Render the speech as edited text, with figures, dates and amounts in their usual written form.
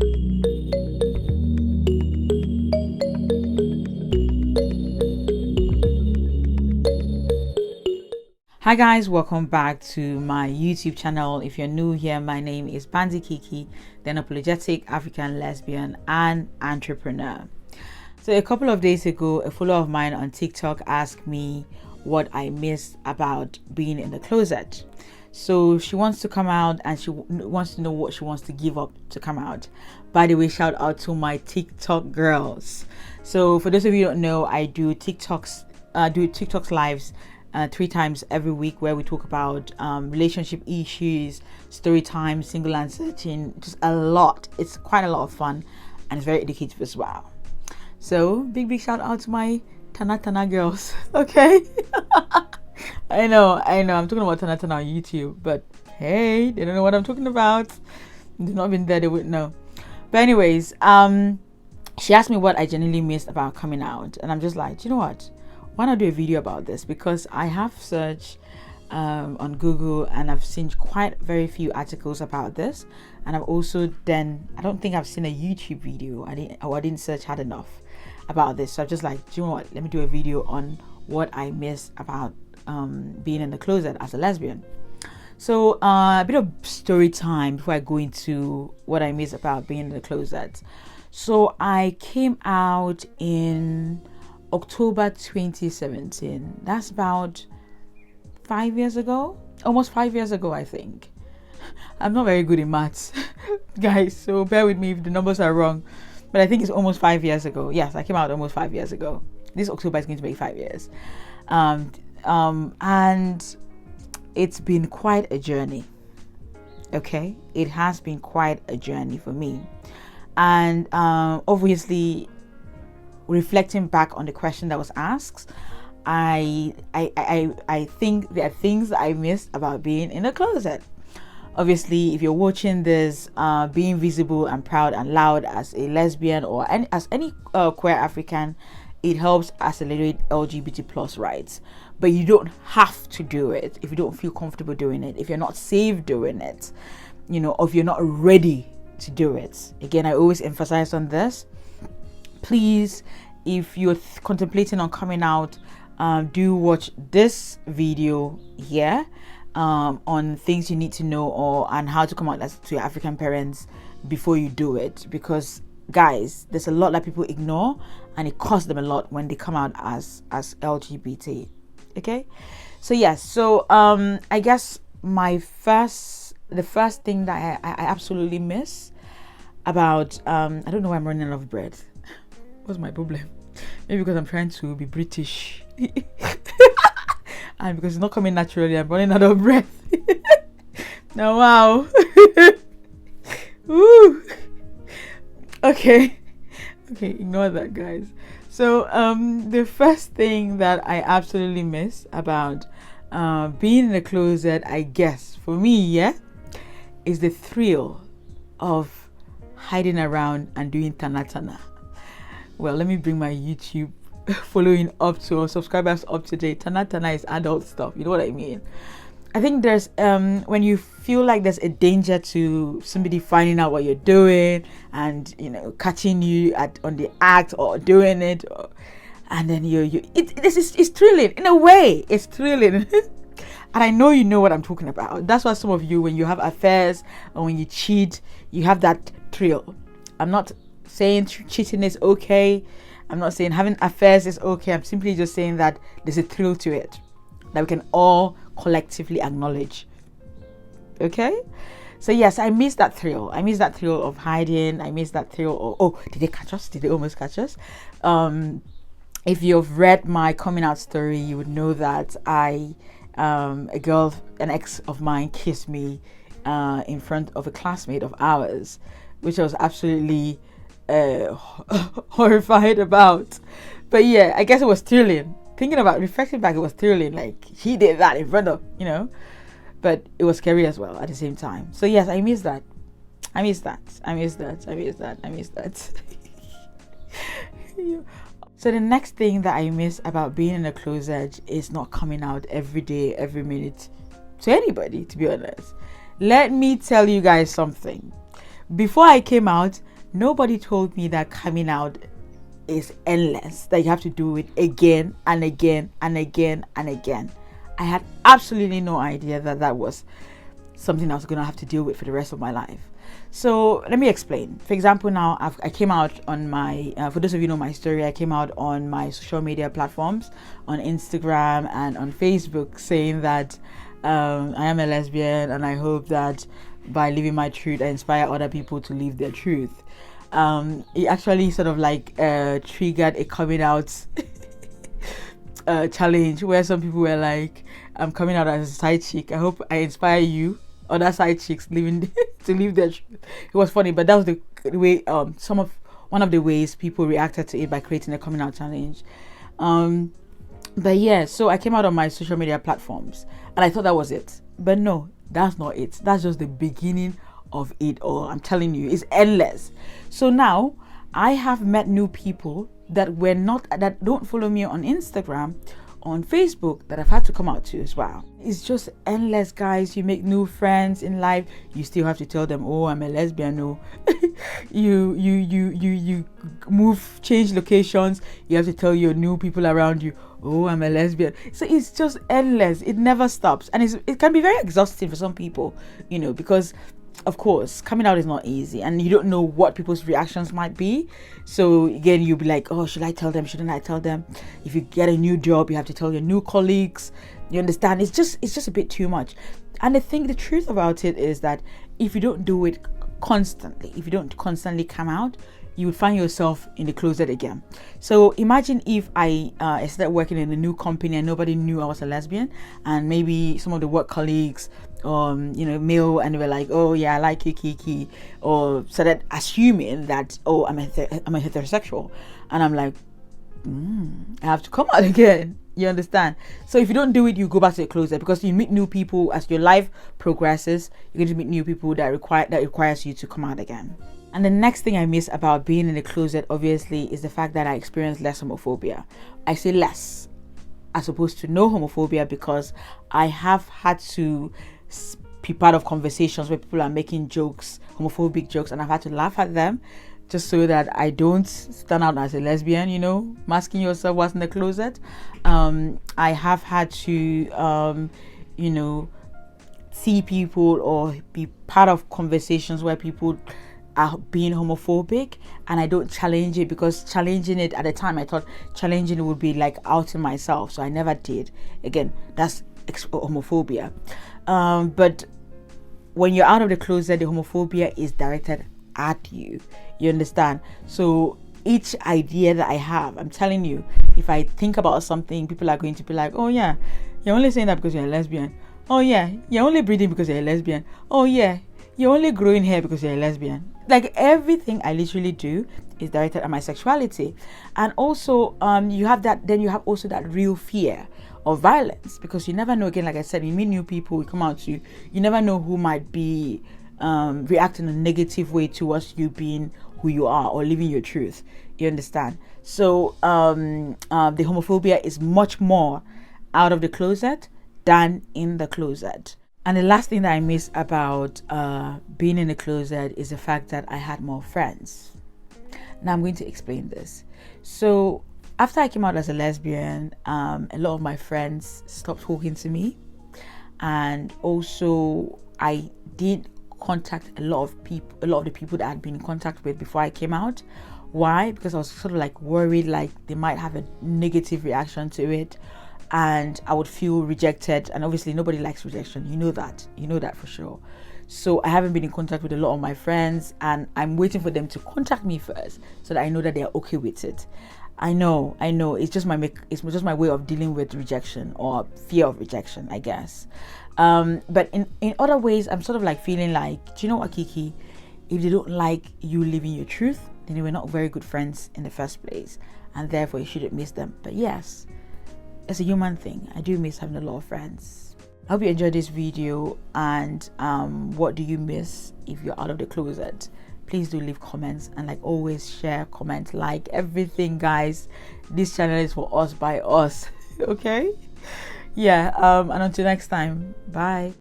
Hi guys, welcome back to my YouTube channel. If you're new here, my name is Bandy Kiki, the unapologetic African lesbian and entrepreneur. So a couple of days ago, a follower of mine on TikTok asked me what I missed about being in the closet. So she wants to come out and she wants to know what she wants to give up to come out. By the way, shout out to my TikTok girls. So for those of you who don't know, I do TikToks lives 3 times every week, where we talk about relationship issues, story time, single and searching, just a lot. It's quite a lot of fun and it's very educative as well. So big shout out to my Tana girls. Okay. I know I'm talking about Tana on YouTube, but hey, they don't know what I'm talking about. They've not been there, they wouldn't know. But anyways, she asked me what I genuinely missed about coming out, and I'm just like, you know what, why not do a video about this? Because I have searched on Google and I've seen quite very few articles about this, and I've also then I don't think I've seen a YouTube video. I didn't search hard enough about this, so I'm just like, do you know what, let me do a video on what I miss about being in the closet as a lesbian. So a bit of story time before I go into what I miss about being in the closet. So I came out in October 2017. That's about 5 years ago, almost 5 years ago, I think. I'm not very good in maths, guys, so bear with me if the numbers are wrong, but I think it's almost 5 years ago. Yes, I came out almost 5 years ago. This October is going to be 5 years. And it's been quite a journey. Okay, it has been quite a journey for me, and obviously, reflecting back on the question that was asked, I think there are things that I missed about being in a closet. Obviously, if you're watching this, being visible and proud and loud as a lesbian or as any queer African, it helps accelerate LGBT plus rights. But you don't have to do it if you don't feel comfortable doing it, if you're not safe doing it, or if you're not ready to do it. Again, I always emphasize on this. Please, if you're contemplating on coming out, do watch this video here on things you need to know and how to come out to your African parents before you do it, because guys, there's a lot that people ignore and it costs them a lot when they come out as LGBT. Okay, so yes, so I guess the first thing that I absolutely miss about I don't know why I'm running out of breath. What's my problem? Maybe because I'm trying to be British and because it's not coming naturally, I'm running out of breath. Now, wow. Woo. Okay, ignore that, guys. So the first thing that I absolutely miss about being in the closet, I guess for me, is the thrill of hiding around and doing tana. Well, let me bring my YouTube following up to subscribers up to date. Tana is adult stuff, you know what I mean? I think there's when you feel like there's a danger to somebody finding out what you're doing and catching you on the act or doing it, and then it's thrilling in a way. It's thrilling. And I know you know what I'm talking about. That's why some of you, when you have affairs or when you cheat, you have that thrill. I'm not saying cheating is okay. I'm not saying having affairs is okay. I'm simply just saying that there's a thrill to it that we can all collectively acknowledge. Okay? So yes, I miss that thrill. I miss that thrill of hiding. I miss that thrill of, did they catch us? Did they almost catch us? If you've read my coming out story, you would know that an ex of mine kissed me in front of a classmate of ours, which I was absolutely horrified about. But yeah, I guess it was thrilling. Reflecting back, it was thrilling. Like, he did that in front of, but it was scary as well at the same time. So yes, I miss that. So the next thing that I miss about being in a closet is not coming out every day, every minute to anybody, to be honest. Let me tell you guys something. Before I came out, nobody told me that coming out is endless, that you have to do it again and again and again and again. I had absolutely no idea that that was something I was going to have to deal with for the rest of my life. So let me explain. For example, now I came out on my, for those of you who know my story, I came out on my social media platforms, on Instagram and on Facebook, saying that I am a lesbian, and I hope that by living my truth, I inspire other people to live their truth. It actually sort of like triggered a coming out challenge, where some people were like, I'm coming out as a side chick. I hope I inspire you, other side chicks living to live their truth. It was funny, but that was the way one of the ways people reacted to it, by creating a coming out challenge. But yeah, so I came out on my social media platforms and I thought that was it. But no, that's not it. That's just the beginning of it all. I'm telling you, it's endless. So now I have met new people that don't follow me on Instagram, on Facebook, that I've had to come out to as well. It's just endless, guys. You make new friends in life. You still have to tell them, oh, I'm a lesbian. No, you change locations. You have to tell your new people around you, oh, I'm a lesbian. So it's just endless. It never stops, and it can be very exhausting for some people, because of course coming out is not easy, and you don't know what people's reactions might be. So again, you'll be like, oh, should I tell them, shouldn't I tell them? If you get a new job, you have to tell your new colleagues. You understand? It's just a bit too much. And the truth about it is that if you don't do it constantly, if you don't constantly come out, you would find yourself in the closet again. So imagine if I started working in a new company and nobody knew I was a lesbian, and maybe some of the work colleagues, male, and they were like, oh yeah, I like you, Kiki, or started assuming that, oh, I'm a heterosexual, and I'm like, I have to come out again. You understand? So if you don't do it, you go back to the closet, because you meet new people as your life progresses. You're going to meet new people that requires you to come out again. And the next thing I miss about being in the closet, obviously, is the fact that I experience less homophobia. I say less as opposed to no homophobia, because I have had to be part of conversations where people are making jokes, homophobic jokes, and I've had to laugh at them, just so that I don't stand out as a lesbian, masking yourself whilst in the closet. I have had to, see people or be part of conversations where people are being homophobic, and I don't challenge it, because challenging it at the time, I thought challenging it would be like outing myself, so I never did. Again, that's homophobia. But when you're out of the closet, the homophobia is directed at you. You understand? So each idea that I have, I'm telling you, if I think about something, people are going to be like, oh yeah, you're only saying that because you're a lesbian. Oh yeah, you're only breathing because you're a lesbian. Oh yeah, you're only growing hair because you're a lesbian. Like, everything I literally do is directed at my sexuality. And also you have that, then you have also that real fear of violence, because you never know. Again, like I said, you meet new people, you come out to you, you never know who might be reacting in a negative way towards you being who you are or living your truth. You understand? So the homophobia is much more out of the closet than in the closet. And the last thing that I miss about being in the closet is the fact that I had more friends. Now I'm going to explain this. So after I came out as a lesbian, a lot of my friends stopped talking to me, and also I did contact a lot of the people that I had been in contact with before I came out. Why? Because I was sort of like worried, like they might have a negative reaction to it, and I would feel rejected. And obviously nobody likes rejection. You know that for sure. So I haven't been in contact with a lot of my friends, and I'm waiting for them to contact me first so that I know that they're okay with it. I know. It's just my way of dealing with rejection, or fear of rejection, I guess. But in other ways, I'm sort of like feeling like, do you know what, Kiki? If they don't like you living your truth, then they were not very good friends in the first place, and therefore you shouldn't miss them. But yes, it's a human thing. I do miss having a lot of friends. I hope you enjoyed this video. And what do you miss if you're out of the closet? Please do leave comments, and like always, share, comment, like, everything, guys. This channel is for us by us. Okay? Yeah. And until next time, bye.